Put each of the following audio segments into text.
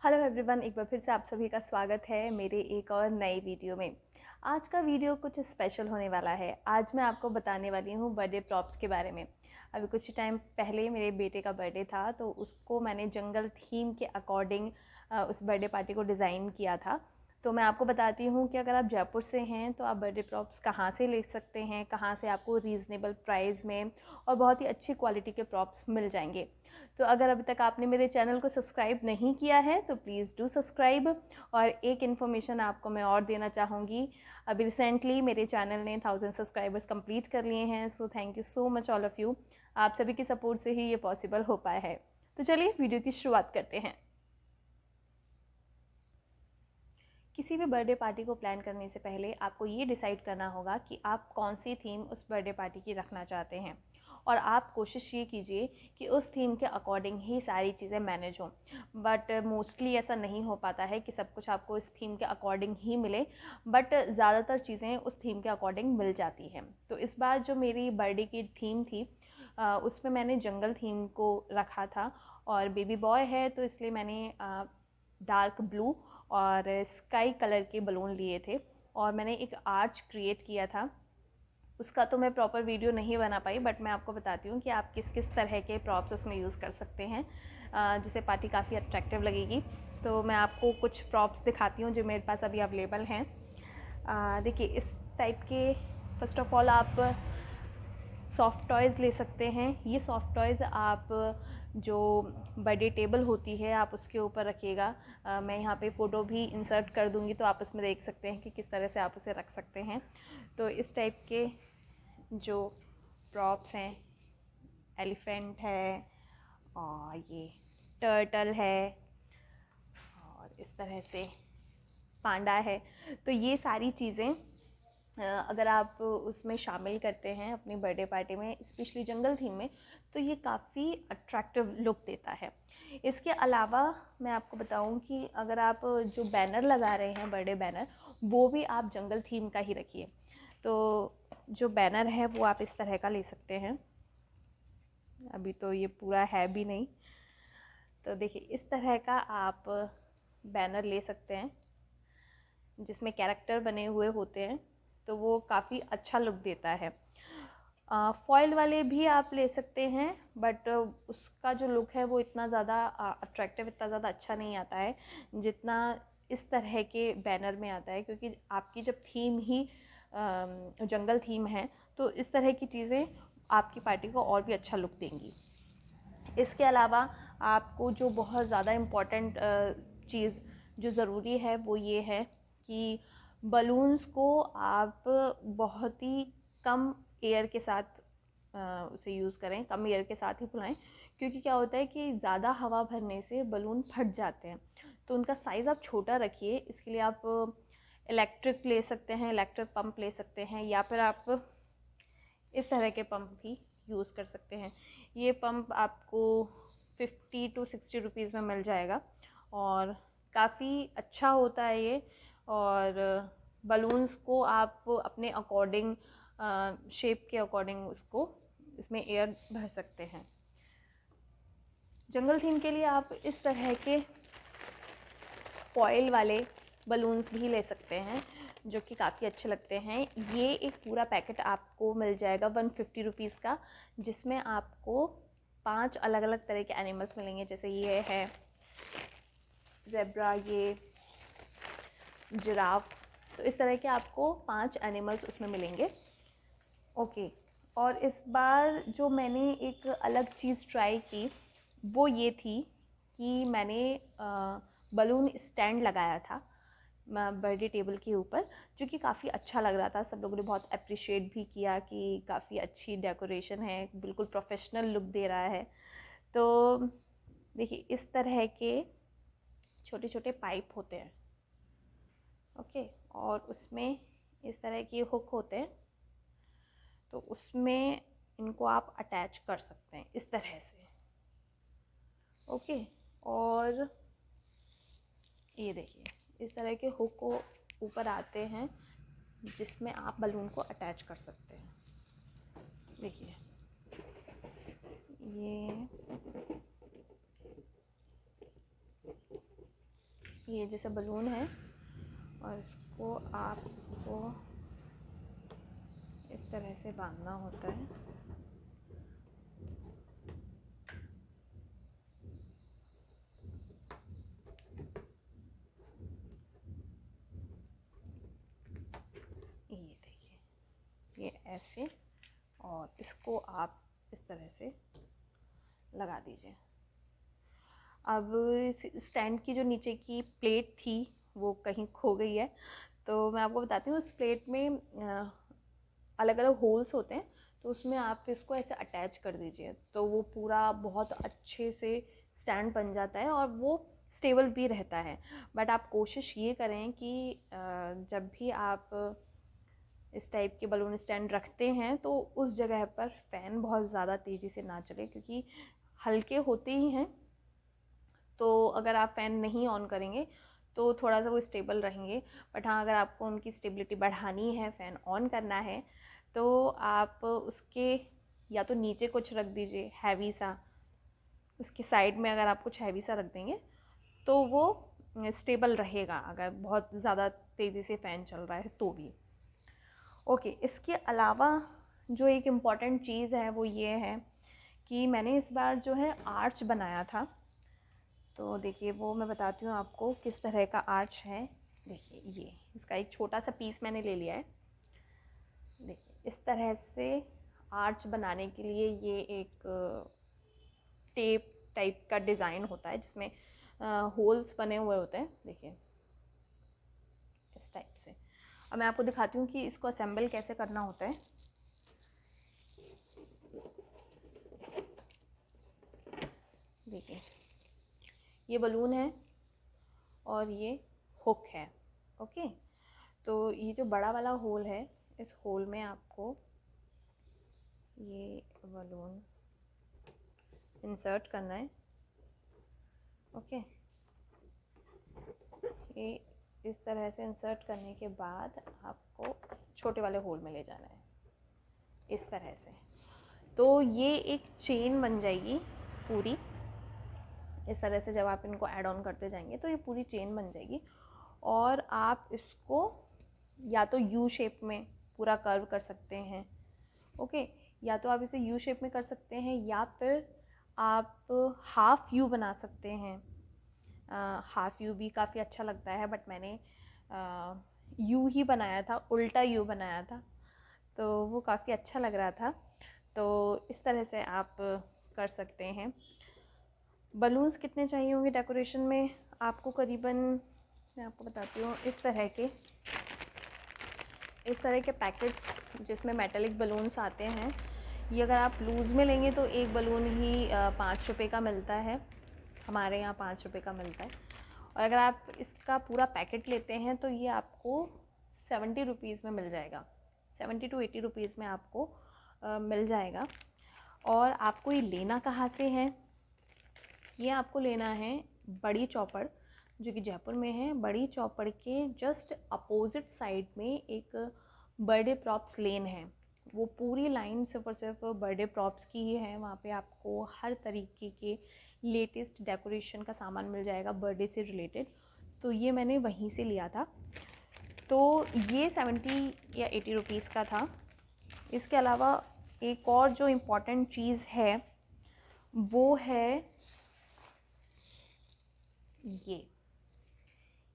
Hello everyone, एक बार फिर से आप सभी का स्वागत है मेरे एक और नई वीडियो में। आज का वीडियो कुछ स्पेशल होने वाला है। आज मैं आपको बताने वाली हूँ बर्थडे प्रॉप्स के बारे में। अभी कुछ टाइम पहले मेरे बेटे का बर्थडे था, तो उसको मैंने जंगल थीम के अकॉर्डिंग उस बर्थडे पार्टी को डिज़ाइन किया था। तो मैं आपको बताती हूँ कि अगर आप जयपुर से हैं तो आप बर्थडे प्रॉप्स कहाँ से ले सकते हैं, कहाँ से आपको रीज़नेबल प्राइस में और बहुत ही अच्छी क्वालिटी के प्रॉप्स मिल जाएंगे। तो अगर अभी तक आपने मेरे चैनल को सब्सक्राइब नहीं किया है तो प्लीज़ डू सब्सक्राइब। और एक इन्फॉर्मेशन आपको मैं और देना चाहूँगी, अभी रिसेंटली मेरे चैनल ने 1000 सब्सक्राइबर्स कंप्लीट कर लिए हैं। So thank you so much all of you. आप सभी की सपोर्ट से ही ये पॉसिबल हो पाया है। तो चलिए वीडियो की शुरुआत करते हैं। किसी भी बर्थडे पार्टी को प्लान करने से पहले आपको ये डिसाइड करना होगा कि आप कौन सी थीम उस बर्थडे पार्टी की रखना चाहते हैं, और आप कोशिश ये कीजिए कि उस थीम के अकॉर्डिंग ही सारी चीज़ें मैनेज हों। बट मोस्टली ऐसा नहीं हो पाता है कि सब कुछ आपको इस थीम के अकॉर्डिंग ही मिले, बट ज़्यादातर चीज़ें उस थीम के अकॉर्डिंग मिल जाती हैं। तो इस बार जो मेरी बर्थडे की थीम थी उसमें मैंने जंगल थीम को रखा था, और बेबी बॉय है तो इसलिए मैंने डार्क ब्लू और स्काई कलर के बलून लिए थे, और मैंने एक आर्च क्रिएट किया था। उसका तो मैं प्रॉपर वीडियो नहीं बना पाई, बट मैं आपको बताती हूँ कि आप किस किस तरह के प्रॉप्स उसमें यूज़ कर सकते हैं जिससे पार्टी काफ़ी अट्रैक्टिव लगेगी। तो मैं आपको कुछ प्रॉप्स दिखाती हूँ जो मेरे पास अभी अवेलेबल हैं। देखिए, इस टाइप के फर्स्ट ऑफ ऑल आप सॉफ्ट टॉयज़ ले सकते हैं। ये सॉफ्ट टॉयज़ आप जो बर्थडे टेबल होती है आप उसके ऊपर रखिएगा। मैं यहाँ पे फ़ोटो भी इंसर्ट कर दूँगी, तो आप उसमें देख सकते हैं कि किस तरह से आप उसे रख सकते हैं। तो इस टाइप के जो प्रॉप्स हैं, एलिफेंट है और ये टर्टल है और इस तरह से पांडा है। तो ये सारी चीज़ें अगर आप उसमें शामिल करते हैं अपनी बर्थडे पार्टी में, स्पेशली जंगल थीम में, तो ये काफ़ी अट्रैक्टिव लुक देता है। इसके अलावा मैं आपको बताऊं कि अगर आप जो बैनर लगा रहे हैं, बर्थडे बैनर, वो भी आप जंगल थीम का ही रखिए। तो जो बैनर है वो आप इस तरह का ले सकते हैं। अभी तो ये पूरा है भी नहीं, तो देखिए इस तरह का आप बैनर ले सकते हैं जिसमें कैरेक्टर बने हुए होते हैं, तो वो काफ़ी अच्छा लुक देता है। फॉयल वाले भी आप ले सकते हैं, बट उसका जो लुक है वो इतना ज़्यादा अट्रैक्टिव, इतना ज़्यादा अच्छा नहीं आता है जितना इस तरह के बैनर में आता है, क्योंकि आपकी जब थीम ही जंगल थीम है तो इस तरह की चीज़ें आपकी पार्टी को और भी अच्छा लुक देंगी। इसके अलावा आपको जो बहुत ज़्यादा इम्पॉर्टेंट चीज़ जो ज़रूरी है वो ये है कि बलून्स को आप बहुत ही कम एयर के साथ उसे यूज़ करें, कम एयर के साथ ही फुलाएं, क्योंकि क्या होता है कि ज़्यादा हवा भरने से बलून फट जाते हैं। तो उनका साइज़ आप छोटा रखिए। इसके लिए आप इलेक्ट्रिक ले सकते हैं, इलेक्ट्रिक पंप ले सकते हैं, या फिर आप इस तरह के पंप भी यूज़ कर सकते हैं। ये पंप आपको 50 to 60 रुपीज़ में मिल जाएगा, और काफ़ी अच्छा होता है ये। और बलून्स को आप अपने अकॉर्डिंग, शेप के अकॉर्डिंग उसको इसमें एयर भर सकते हैं। जंगल थीम के लिए आप इस तरह के फॉयल वाले बलून्स भी ले सकते हैं जो कि काफ़ी अच्छे लगते हैं। ये एक पूरा पैकेट आपको मिल जाएगा 150 रुपीज़ का, जिसमें आपको 5 अलग अलग तरह के एनिमल्स मिलेंगे। जैसे ये है ज़ेब्रा, ये जिराफ, तो इस तरह के आपको 5 एनिमल्स उसमें मिलेंगे। ओके। और इस बार जो मैंने एक अलग चीज़ ट्राई की वो ये थी कि मैंने बलून स्टैंड लगाया था बर्थडे टेबल के ऊपर, जो कि काफ़ी अच्छा लग रहा था। सब लोगों ने बहुत अप्रिशिएट भी किया कि काफ़ी अच्छी डेकोरेशन है, बिल्कुल प्रोफेशनल लुक दे रहा है। तो देखिए इस तरह के छोटे छोटे पाइप होते हैं, ओके, और उसमें इस तरह के हुक होते हैं, तो उसमें इनको आप अटैच कर सकते हैं इस तरह से, ओके। और ये देखिए इस तरह के हुक को ऊपर आते हैं जिसमें आप बलून को अटैच कर सकते हैं। देखिए ये ये जैसे बलून है और इसको आपको इस तरह से बांधना होता है। ये देखिए, ये ऐसे, और इसको आप इस तरह से लगा दीजिए। अब स्टैंड की जो नीचे की प्लेट थी वो कहीं खो गई है, तो मैं आपको बताती हूँ। उस प्लेट में अलग अलग होल्स होते हैं, तो उसमें आप इसको ऐसे अटैच कर दीजिए, तो वो पूरा बहुत अच्छे से स्टैंड बन जाता है और वो स्टेबल भी रहता है। बट आप कोशिश ये करें कि जब भी आप इस टाइप के बलून स्टैंड रखते हैं तो उस जगह पर फ़ैन बहुत ज़्यादा तेज़ी से ना चले, क्योंकि हल्के होते ही हैं, तो अगर आप फ़ैन नहीं ऑन करेंगे तो थोड़ा सा वो स्टेबल रहेंगे। बट हाँ, अगर आपको उनकी स्टेबिलिटी बढ़ानी है, फ़ैन ऑन करना है, तो आप उसके या तो नीचे कुछ रख दीजिए हैवी सा, उसके साइड में अगर आप कुछ हैवी सा रख देंगे तो वो स्टेबल रहेगा, अगर बहुत ज़्यादा तेज़ी से फ़ैन चल रहा है तो भी। ओके, इसके अलावा जो एक इम्पॉर्टेंट चीज़ है वो ये है कि मैंने इस बार जो है आर्च बनाया था। तो देखिए, वो मैं बताती हूँ आपको किस तरह का आर्च है। देखिए, ये इसका एक छोटा सा पीस मैंने ले लिया है। देखिए, इस तरह से आर्च बनाने के लिए ये एक टेप टाइप का डिज़ाइन होता है जिसमें होल्स बने हुए होते हैं। देखिए, इस टाइप से। अब मैं आपको दिखाती हूँ कि इसको असेंबल कैसे करना होता है। देखिए, ये बलून है और ये हुक है। ओके, तो ये जो बड़ा वाला होल है, इस होल में आपको ये बलून इंसर्ट करना है। ओके, ये इस तरह से इंसर्ट करने के बाद आपको छोटे वाले होल में ले जाना है इस तरह से। तो ये एक चेन बन जाएगी पूरी। इस तरह से जब आप इनको ऐड ऑन करते जाएंगे तो ये पूरी चेन बन जाएगी, और आप इसको या तो यू शेप में पूरा कर्व कर सकते हैं। ओके, या तो आप इसे यू शेप में कर सकते हैं, या फिर आप हाफ़ यू बना सकते हैं। हाफ़ यू भी काफ़ी अच्छा लगता है, बट मैंने यू ही बनाया था, उल्टा यू बनाया था, तो वो काफ़ी अच्छा लग रहा था। तो इस तरह से आप कर सकते हैं। बलून्स कितने चाहिए होंगे डेकोरेशन में आपको? करीबन मैं आपको बताती हूँ, इस तरह के पैकेट्स जिसमें मेटेलिक बलून्स आते हैं, ये अगर आप लूज़ में लेंगे तो एक बलून ही 5 रुपये का मिलता है। हमारे यहाँ 5 रुपये का मिलता है। और अगर आप इसका पूरा पैकेट लेते हैं तो ये आपको 70 रुपीज़ में मिल जाएगा। 70 to 80 रुपीज़ में आपको मिल जाएगा। और आपको ये लेना कहाँ से है? ये आपको लेना है बड़ी चौपड़, जो कि जयपुर में है। बड़ी चौपड़ के जस्ट अपोजिट साइड में एक बर्थडे प्रॉप्स लेन है। वो पूरी लाइन सिर्फ और सिर्फ बर्थडे प्रॉप्स की ही है। वहाँ पे आपको हर तरीके के लेटेस्ट डेकोरेशन का सामान मिल जाएगा बर्थडे से रिलेटेड। तो ये मैंने वहीं से लिया था। तो ये 70 या 80 रुपीज़ का था। इसके अलावा एक और जो इम्पॉर्टेंट चीज़ है वो है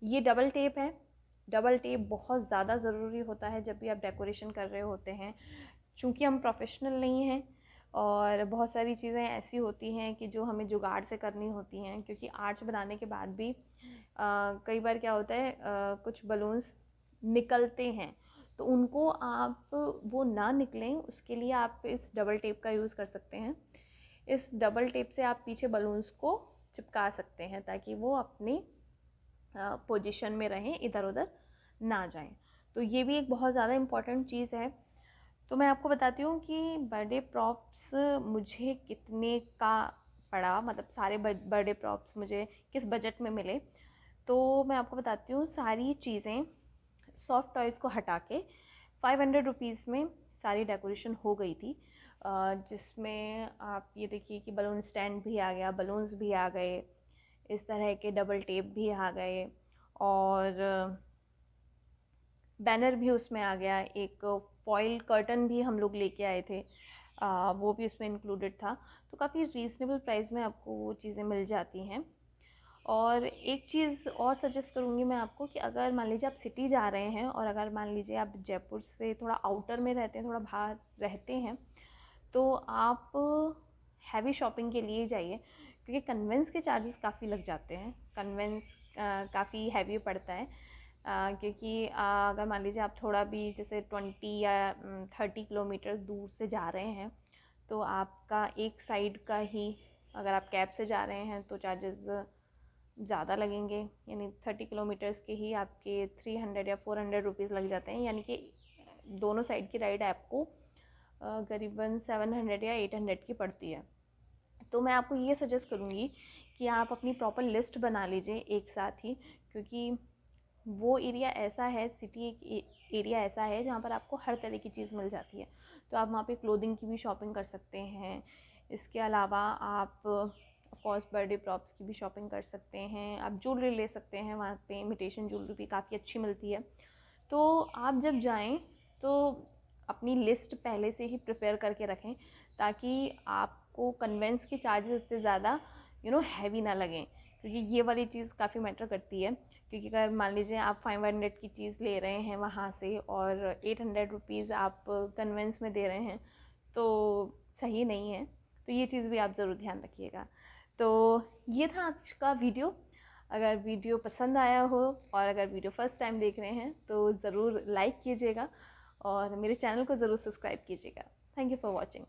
ये डबल टेप है। डबल टेप बहुत ज़्यादा ज़रूरी होता है जब भी आप डेकोरेशन कर रहे होते हैं। चूँकि हम प्रोफेशनल नहीं हैं और बहुत सारी चीज़ें ऐसी होती हैं कि जो हमें जुगाड़ से करनी होती हैं, क्योंकि आर्च बनाने के बाद भी कई बार क्या होता है, कुछ बलून्स निकलते हैं, तो उनको आप वो ना निकलें उसके लिए आप इस डबल टेप का यूज़ कर सकते हैं। इस डबल टेप से आप पीछे बलून्स को चिपका सकते हैं ताकि वो अपनी पोजीशन में रहें, इधर उधर ना जाएं। तो ये भी एक बहुत ज़्यादा इम्पॉर्टेंट चीज़ है। तो मैं आपको बताती हूँ कि बर्थडे प्रॉप्स मुझे कितने का पड़ा, मतलब सारे बर्थडे प्रॉप्स मुझे किस बजट में मिले। तो मैं आपको बताती हूँ, सारी चीज़ें सॉफ्ट टॉयज़ को हटा के 500 रुपीज़ में सारी डेकोरेशन हो गई थी। जिसमें आप ये देखिए कि बलून स्टैंड भी आ गया, बलून्स भी आ गए, इस तरह के डबल टेप भी आ गए, और बैनर भी उसमें आ गया, एक फॉइल कर्टन भी हम लोग लेके आए थे, वो भी उसमें इंक्लूडेड था। तो काफ़ी रीज़नेबल प्राइस में आपको वो चीज़ें मिल जाती हैं। और एक चीज़ और सजेस्ट करूँगी मैं आपको कि अगर मान लीजिए आप सिटी जा रहे हैं और अगर मान लीजिए आप जयपुर से थोड़ा आउटर में रहते हैं, थोड़ा बाहर रहते हैं, तो आप हैवी शॉपिंग के लिए जाइए, क्योंकि कन्वेंस के चार्जेस काफ़ी लग जाते हैं। कन्वेंस काफ़ी हैवी पड़ता है, क्योंकि अगर मान लीजिए आप थोड़ा भी जैसे 20 या 30 किलोमीटर दूर से जा रहे हैं, तो आपका एक साइड का ही, अगर आप कैब से जा रहे हैं तो चार्जेस ज़्यादा लगेंगे, यानी 30 किलोमीटर्स के ही आपके 300 या 400 रुपीज़ लग जाते हैं, यानी कि दोनों साइड की राइड आपको करीबन 700 या 800 की पड़ती है। तो मैं आपको ये सजेस्ट करूँगी कि आप अपनी प्रॉपर लिस्ट बना लीजिए एक साथ ही, क्योंकि वो एरिया ऐसा है, सिटी एक एरिया ऐसा है जहाँ पर आपको हर तरह की चीज़ मिल जाती है। तो आप वहाँ पे क्लोथिंग की भी शॉपिंग कर सकते हैं। इसके अलावा आप ऑफकोर्स बर्थडे प्रॉप्स की भी शॉपिंग कर सकते हैं। आप ज्वेलरी ले सकते हैं, वहाँ पे इमिटेशन ज्वेलरी भी काफ़ी अच्छी मिलती है। तो आप जब जाएं तो अपनी लिस्ट पहले से ही प्रिपेयर करके रखें, ताकि आपको कन्वेंस के चार्जेस इतने ज़्यादा हैवी ना लगें, क्योंकि ये वाली चीज़ काफ़ी मैटर करती है। क्योंकि अगर मान लीजिए आप 500 की चीज़ ले रहे हैं वहाँ से और 800 रुपीज़ आप कन्वेंस में दे रहे हैं, तो सही नहीं है। तो ये चीज़ भी आप ज़रूर ध्यान रखिएगा। तो ये था आज का वीडियो। अगर वीडियो पसंद आया हो और अगर वीडियो फर्स्ट टाइम देख रहे हैं तो ज़रूर लाइक कीजिएगा और मेरे चैनल को ज़रूर सब्सक्राइब कीजिएगा। Thank you for watching.